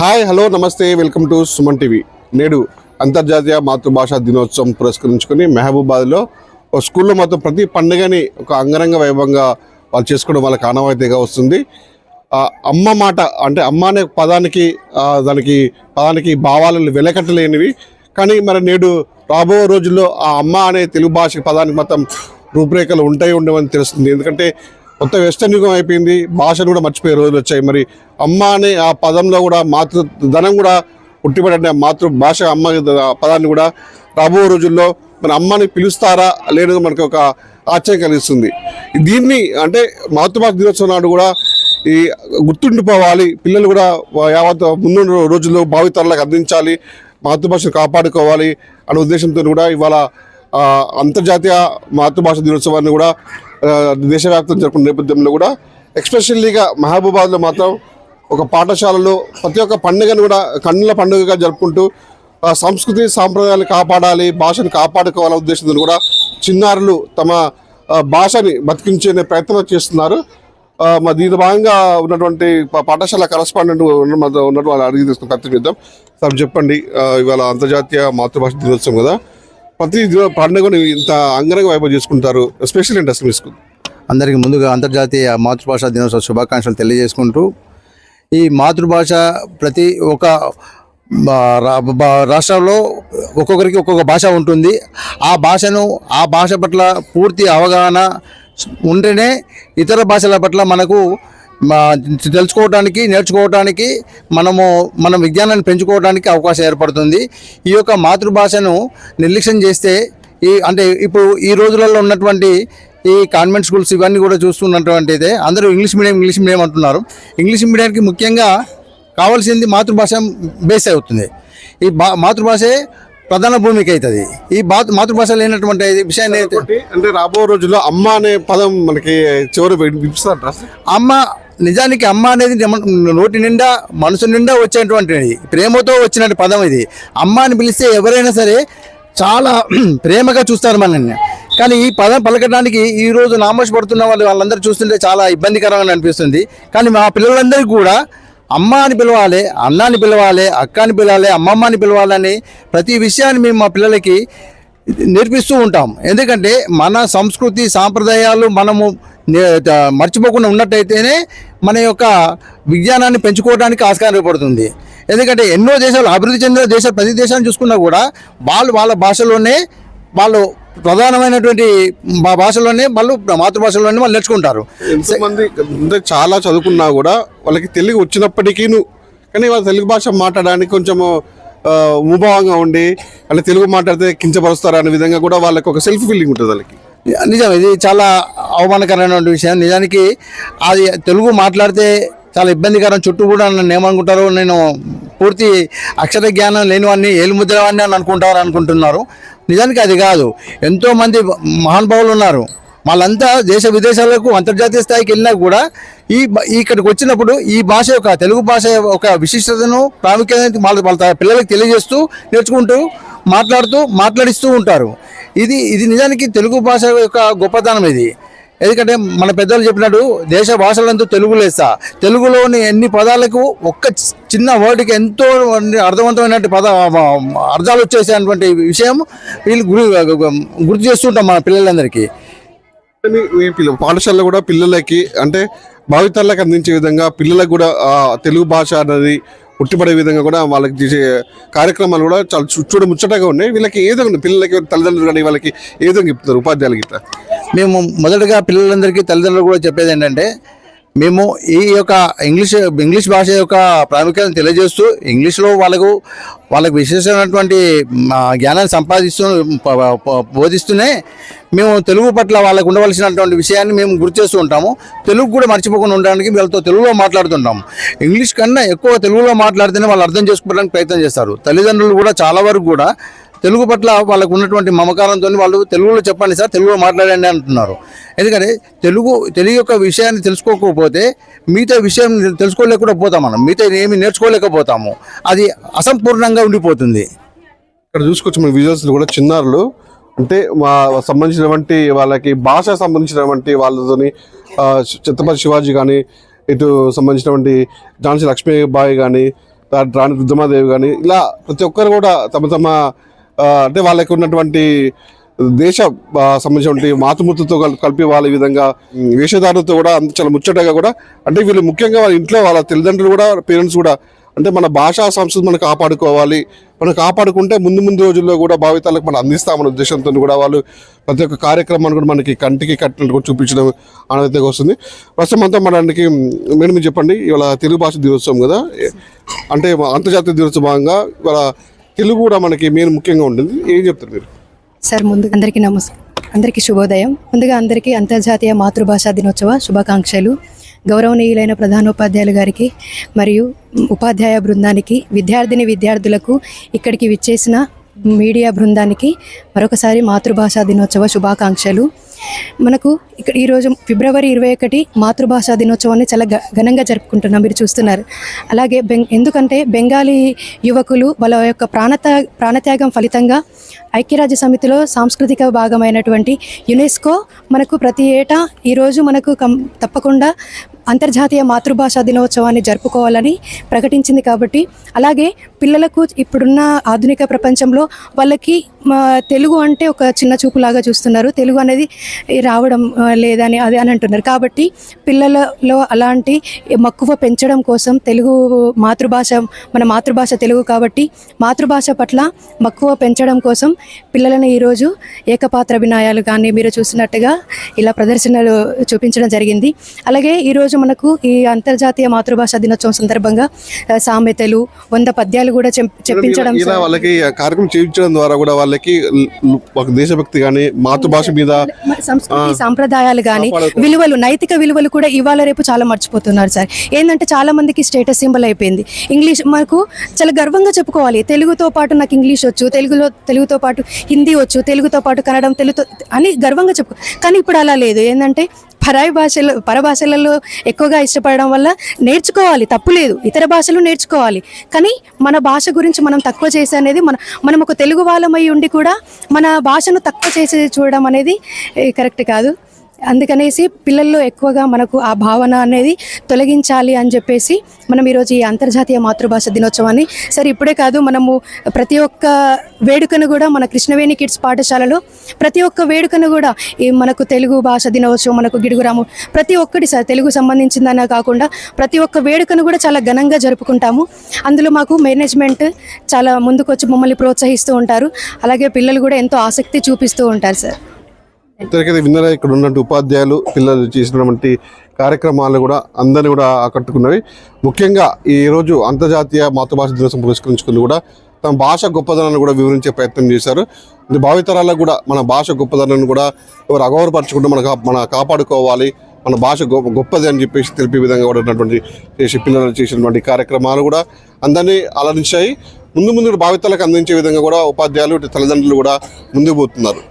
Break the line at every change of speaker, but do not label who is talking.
Hi hello నమస్తే welcome to Suman TV. నేడు అంతర్జాతీయ మాతృభాషా దినోత్సవం పురస్కరించుకొని మెహబూబాద్లో ఒక స్కూల్లో మాత్రం ప్రతి పండుగని ఒక అంగరంగ వైభవంగా వాళ్ళు చేసుకోవడం వాళ్ళకి ఆనవాయితీగా వస్తుంది. అమ్మ మాట అంటే అమ్మ అనే పదానికి భావాలు వెలకట్టలేనివి. కానీ మరి నేడు రాబో రోజుల్లో ఆ అమ్మ అనే తెలుగు భాష పదానికి మొత్తం రూపురేఖలు ఉండవని తెలుస్తుంది. ఎందుకంటే కొత్త వెస్టర్న్ యుగం అయిపోయింది, భాషను కూడా మర్చిపోయే రోజులు వచ్చాయి. మరి అమ్మ అనే ఆ పదంలో కూడా మాతృధనం కూడా ఉట్టిపడే మాతృభాష అమ్మ పదాన్ని కూడా రాబో రోజుల్లో మన అమ్మని పిలుస్తారా లేదో మనకు ఒక ఆశ్చర్యం కలిగిస్తుంది. దీన్ని అంటే మాతృభాష దినోత్సవం నాడు కూడా ఈ గుర్తుండిపోవాలి, పిల్లలు కూడా యావత్ ముందు రోజుల్లో భావితరాలకు అందించాలి, మాతృభాషను కాపాడుకోవాలి అనే ఉద్దేశంతో కూడా ఇవాళ అంతర్జాతీయ మాతృభాష దినోత్సవాన్ని కూడా దేశవ్యాప్తం జరుపుకున్న నేపథ్యంలో కూడా ఎక్స్పెషల్లీగా మహబూబాద్లో మాత్రం ఒక పాఠశాలలో ప్రతి ఒక్క పండుగను కూడా కన్నుల పండుగగా జరుపుకుంటూ సంస్కృతి సాంప్రదాయాలు కాపాడాలి, భాషను కాపాడుకోవాలనే ఉద్దేశంతో కూడా చిన్నారులు తమ భాషని బతికించే ప్రయత్నం చేస్తున్నారు. మరి దీని భాగంగా ఉన్నటువంటి పాఠశాల కరస్పాండెంట్ ఉన్నట్టు వాళ్ళు అడిగి తీసుకుని ప్రయత్నం చేద్దాం. సార్ చెప్పండి, ఇవాళ అంతర్జాతీయ మాతృభాష దినోత్సవం కదా, ప్రతి పండుగను ఇంత అంగరంగ వైభవం చేసుకుంటారు, స్పెషల్ ఏంటి అసలు మీకు?
అందరికీ ముందుగా అంతర్జాతీయ మాతృభాషా దినోత్సవ శుభాకాంక్షలు తెలియజేసుకుంటూ, ఈ మాతృభాష ప్రతి ఒక్క రాష్ట్రాల్లో ఒక్కొక్కరికి ఒక్కొక్క భాష ఉంటుంది. ఆ భాష పట్ల పూర్తి అవగాహన ఉంటేనే ఇతర భాషల పట్ల మనకు తెలుసుకోవడానికి, నేర్చుకోవడానికి, మన విజ్ఞానాన్ని పెంచుకోవడానికి అవకాశం ఏర్పడుతుంది. ఈ యొక్క మాతృభాషను నిర్లక్ష్యం చేస్తే ఇప్పుడు ఈ రోజులలో ఉన్నటువంటి ఈ కాన్వెంట్ స్కూల్స్ ఇవన్నీ కూడా చూస్తున్నటువంటిదే అందరూ ఇంగ్లీష్ మీడియం అంటున్నారు. ఇంగ్లీష్ మీడియానికి ముఖ్యంగా కావాల్సింది మాతృభాష బేస్ అవుతుంది. ఈ మాతృభాషే ప్రధాన భూమిక అవుతుంది. ఈ మాతృభాష లేనటువంటి విషయాన్ని
అంటే రాబో రోజుల్లో అమ్మ అనే పదం మనకి చివరి వినిపిస్తారు.
అమ్మ నిజానికి అమ్మ అనేది నోటి నిండా మనసు నిండా వచ్చేటువంటిది, ప్రేమతో వచ్చినటువంటి పదం ఇది. అమ్మ అని పిలిస్తే ఎవరైనా సరే చాలా ప్రేమగా చూస్తారు మనల్ని. కానీ ఈ పదం పలకడానికి ఈరోజు నామోషి పడుతున్న వాళ్ళందరూ చూస్తుంటే చాలా ఇబ్బందికరంగా అనిపిస్తుంది. కానీ మా పిల్లలందరికీ కూడా అమ్మ అని పిలవాలి, అన్న అని పిలవాలి, అక్క అని పిలవాలి, అమ్మమ్మ అని పిలవాలని ప్రతి విషయాన్ని మేము మా పిల్లలకి నేర్పిస్తూ ఉంటాం. ఎందుకంటే మన సంస్కృతి సాంప్రదాయాలు మనము మర్చిపోకుండా ఉన్నట్టయితేనే మన యొక్క విజ్ఞానాన్ని పెంచుకోవడానికి ఆస్కారం ఏర్పడుతుంది. ఎందుకంటే ఎన్నో దేశాలు అభివృద్ధి చెందిన ప్రతి దేశాన్ని చూసుకున్నా కూడా వాళ్ళ భాషలోనే వాళ్ళు ప్రధానమైనటువంటి భాషలోనే వాళ్ళు మాతృభాషలోనే వాళ్ళు నేర్చుకుంటారు.
ఎంతోమంది అంటే చాలా చదువుకున్నా కూడా వాళ్ళకి తెలుగు వచ్చినప్పటికీ కానీ వాళ్ళ తెలుగు భాష మాట్లాడడానికి కొంచెము ఉభావంగా ఉండి అంటే తెలుగు మాట్లాడితే కించపరుస్తారు అనే విధంగా కూడా వాళ్ళకి ఒక సెల్ఫ్ ఫీలింగ్ ఉంటుంది వాళ్ళకి.
నిజం, ఇది చాలా అవమానకరమైన విషయం. నిజానికి అది తెలుగు మాట్లాడితే చాలా ఇబ్బందికరం. చుట్టూ కూడా నన్ను ఏమనుకుంటారు, నేను పూర్తి అక్షర జ్ఞానం లేనివాడిని, ఏలుముద్రవాడిని అని అనుకుంటున్నారు. నిజానికి అది కాదు. ఎంతోమంది మహానుభావులు ఉన్నారు. వాళ్ళంతా దేశ విదేశాలకు అంతర్జాతీయ స్థాయికి వెళ్ళినా కూడా ఇక్కడికి వచ్చినప్పుడు ఈ భాష యొక్క తెలుగు భాష ఒక విశిష్టతను ప్రాముఖ్యత వాళ్ళ పిల్లలకు తెలియజేస్తూ నేర్చుకుంటూ మాట్లాడిస్తూ ఉంటారు. ఇది నిజానికి తెలుగు భాష యొక్క గొప్పతనం ఇది. ఎందుకంటే మన పెద్దలు చెప్పినట్టు దేశ భాషలంతా తెలుగు లేస్తా, తెలుగులోని ఎన్ని పదాలకు ఒక్క చిన్న వర్డ్కి ఎంతో అర్థవంతమైన అర్థాలు వచ్చేసేటువంటి విషయం వీళ్ళు గుర్తు చేస్తుంటాం మన పిల్లలందరికీ.
పాఠశాలలో కూడా పిల్లలకి అంటే భావితరాలకు అందించే విధంగా పిల్లలకు కూడా తెలుగు భాష అనేది ఉట్టిపడే విధంగా కూడా వాళ్ళకి చేసే కార్యక్రమాలు కూడా చాలా ముచ్చటగా ఉన్నాయి. వీళ్ళకి ఏదో పిల్లలకి తల్లిదండ్రులు కానీ వాళ్ళకి ఏదో చెప్తున్నారు ఉపాధ్యాయులకి ఇట్లా.
మేము మొదటగా పిల్లలందరికీ తల్లిదండ్రులు కూడా చెప్పేది ఏంటంటే, మేము ఈ యొక్క ఇంగ్లీష్ భాష యొక్క ప్రాముఖ్యతను తెలియజేస్తూ ఇంగ్లీష్లో వాళ్ళకు విశేషమైనటువంటి జ్ఞానాన్ని బోధిస్తూనే మేము తెలుగు పట్ల వాళ్ళకు ఉండవలసినటువంటి విషయాన్ని మేము గుర్తు చేస్తూ ఉంటాము. తెలుగు కూడా మర్చిపోకుండా ఉండడానికి వీళ్ళతో తెలుగులో మాట్లాడుతుంటాము. ఇంగ్లీష్ కన్నా ఎక్కువ తెలుగులో మాట్లాడితేనే వాళ్ళు అర్థం చేసుకోవడానికి ప్రయత్నం చేస్తారు. తల్లిదండ్రులు కూడా చాలా వరకు కూడా తెలుగు పట్ల వాళ్ళకు ఉన్నటువంటి మమకారంతో వాళ్ళు తెలుగులో చెప్పండి సార్, తెలుగులో మాట్లాడండి అంటున్నారు. ఎందుకంటే తెలుగు యొక్క విషయాన్ని తెలుసుకోకపోతే మిగతా విషయం తెలుసుకోలేకుండా పోతాం, మిగతా ఏమి నేర్చుకోలేకపోతాము. అది అసంపూర్ణంగా ఉండిపోతుంది.
ఇక్కడ చూసుకోవచ్చు మన విజువల్స్ కూడా చిన్నారులు అంటే సంబంధించినటువంటి వాళ్ళకి భాష సంబంధించినటువంటి వాళ్ళతోని ఛత్రపతి శివాజీ కానీ, ఇటు సంబంధించినటువంటి ఝాన్సీ లక్ష్మీబాయి కానీ, రాణి రుద్రమాదేవి కానీ ఇలా ప్రతి ఒక్కరు కూడా తమ తమ అంటే వాళ్ళకి ఉన్నటువంటి దేశ సంబంధించిన మాతృమూర్తితో కలిపి వాళ్ళ ఈ విధంగా వేషధారణతో కూడా అంత చాలా ముచ్చటగా కూడా అంటే వీళ్ళు ముఖ్యంగా వాళ్ళ ఇంట్లో వాళ్ళ తల్లిదండ్రులు కూడా పేరెంట్స్ కూడా అంటే మన భాషా సంస్కృతి మనం కాపాడుకోవాలి, మనం కాపాడుకుంటే ముందు ముందు రోజుల్లో కూడా భావితాలకు మనం అందిస్తామన్న ఉద్దేశంతో కూడా వాళ్ళు ప్రతి ఒక్క కార్యక్రమాన్ని కూడా మనకి కంటికి కట్టినట్టు కూడా చూపించడం అనేది వస్తుంది. ప్రస్తుతం అంతా మనకి మేడం మీరు చెప్పండి, ఇవాళ తెలుగు భాష దినోత్సవం కదా, అంటే అంతర్జాతీయ దినోత్సవం భాగంగా ఇవాళ తెలుగు కూడా మనకి మెయిన్ ముఖ్యంగా ఉంటుంది. ఏం చెప్తారు మీరు?
సార్ ముందు అందరికీ నమస్కారం, అందరికీ శుభోదయం. ముందుగా అందరికీ అంతర్జాతీయ మాతృభాషా దినోత్సవ శుభాకాంక్షలు. గౌరవనీయులైన ప్రధానోపాధ్యాయులు గారికి మరియు ఉపాధ్యాయ బృందానికి, విద్యార్థులకు, ఇక్కడికి విచ్చేసిన మీడియా బృందానికి మరొకసారి మాతృభాషా దినోత్సవ శుభాకాంక్షలు. మనకు ఇక్కడ ఈరోజు ఫిబ్రవరి 21 మాతృభాషా దినోత్సవాన్ని చాలా ఘనంగా జరుపుకుంటున్నాం, మీరు చూస్తున్నారు. అలాగే ఎందుకంటే బెంగాలీ యువకులు వాళ్ళ యొక్క ప్రాణత్యాగం ఫలితంగా ఐక్యరాజ్య సమితిలో సాంస్కృతిక భాగమైనటువంటి యునెస్కో మనకు ప్రతి ఏటా ఈరోజు మనకు తప్పకుండా అంతర్జాతీయ మాతృభాషా దినోత్సవాన్ని జరుపుకోవాలని ప్రకటించింది. కాబట్టి అలాగే పిల్లలకు ఇప్పుడున్న ఆధునిక ప్రపంచంలో వాళ్ళకి తెలుగు అంటే ఒక చిన్న చూపులాగా చూస్తున్నారు, తెలుగు అనేది రావడం లేదని అది అని అంటున్నారు. కాబట్టి పిల్లలలో అలాంటి మక్కువ పెంచడం కోసం తెలుగు మన మాతృభాష తెలుగు కాబట్టి మాతృభాష పట్ల మక్కువ పెంచడం కోసం పిల్లలను ఈరోజు ఏకపాత్ర అభినయాలు కానీ మీరు చూసినట్టుగా ఇలా ప్రదర్శనలు చూపించడం జరిగింది. అలాగే ఈరోజు మనకు ఈ అంతర్జాతీయ మాతృభాష దినోత్సవం సందర్భంగా సామెతలు 100 పద్యాలు కూడా చెప్పించడం,
ఇలా వాళ్ళకి కార్యక్రమం చేయించడం ద్వారా కూడా వాళ్ళకి ఒక దేశభక్తి కానీ మాతృభాష మీద
సంస్కృతి సాంప్రదాయాలు కానీ విలువలు, నైతిక విలువలు కూడా ఇవాళ రేపు చాలా మర్చిపోతున్నారు సార్. ఏంటంటే చాలా మందికి స్టేటస్ సింబల్ అయిపోయింది ఇంగ్లీష్. మనకు చాలా గర్వంగా చెప్పుకోవాలి, తెలుగుతో పాటు నాకు ఇంగ్లీష్ వచ్చు, తెలుగుతో పాటు హిందీ వచ్చు, తెలుగుతో పాటు కన్నడం, తెలుగుతో అని గర్వంగా చెప్పుకో. కానీ ఇప్పుడు అలా లేదు. ఏంటంటే పరభాషలలో ఎక్కువగా ఇష్టపడడం వల్ల నేర్చుకోవాలి, తప్పులేదు, ఇతర భాషలు నేర్చుకోవాలి. కానీ మన భాష గురించి మనం తక్కువ చేసే అనేది మనం ఒక తెలుగు వాళ్ళమై ఉండి కూడా మన భాషను తక్కువ చేసి చూడడం అనేది కరెక్ట్ కాదు. అందుకనేసి పిల్లల్లో ఎక్కువగా మనకు ఆ భావన అనేది తొలగించాలి అని చెప్పేసి మనం ఈరోజు ఈ అంతర్జాతీయ మాతృభాష దినోత్సవాన్ని సరే ఇప్పుడే కాదు, మనము ప్రతి ఒక్క వేడుకను కూడా మన కృష్ణవేణి కిడ్స్ పాఠశాలలో ప్రతి ఒక్క వేడుకను కూడా ఈ మనకు తెలుగు భాష దినోత్సవం, మనకు గిడుగురాము ప్రతి ఒక్కటి సార్ తెలుగు సంబంధించిందనే కాకుండా ప్రతి ఒక్క వేడుకను కూడా చాలా ఘనంగా జరుపుకుంటాము. అందులో మాకు మేనేజ్మెంట్ చాలా ముందుకొచ్చి మమ్మల్ని ప్రోత్సహిస్తూ ఉంటారు. అలాగే పిల్లలు కూడా ఎంతో ఆసక్తి చూపిస్తూ ఉంటారు సార్.
ఇద్దరికైతే విన్నర ఇక్కడ ఉన్నటువంటి ఉపాధ్యాయులు పిల్లలు చేసినటువంటి కార్యక్రమాలు కూడా అందరినీ కూడా ఆకట్టుకున్నవి. ముఖ్యంగా ఈరోజు అంతర్జాతీయ మాతృభాష దినోత్సవం పురస్కరించుకుని కూడా తమ భాష గొప్పదనాన్ని కూడా వివరించే ప్రయత్నం చేశారు. భావితరాలకు కూడా మన భాష గొప్పదనాన్ని కూడా ఎవరు అగౌరవపరచకుండా మన కాపాడుకోవాలి, మన భాష గొప్పది అని చెప్పేసి తెలిపే విధంగా కూడా ఉన్నటువంటి పిల్లలు చేసినటువంటి కార్యక్రమాలు కూడా అందరినీ అలరించాయి. ముందు భావితరాలకు అందించే విధంగా కూడా ఉపాధ్యాయులు తల్లిదండ్రులు కూడా ముందుకు పోతున్నారు.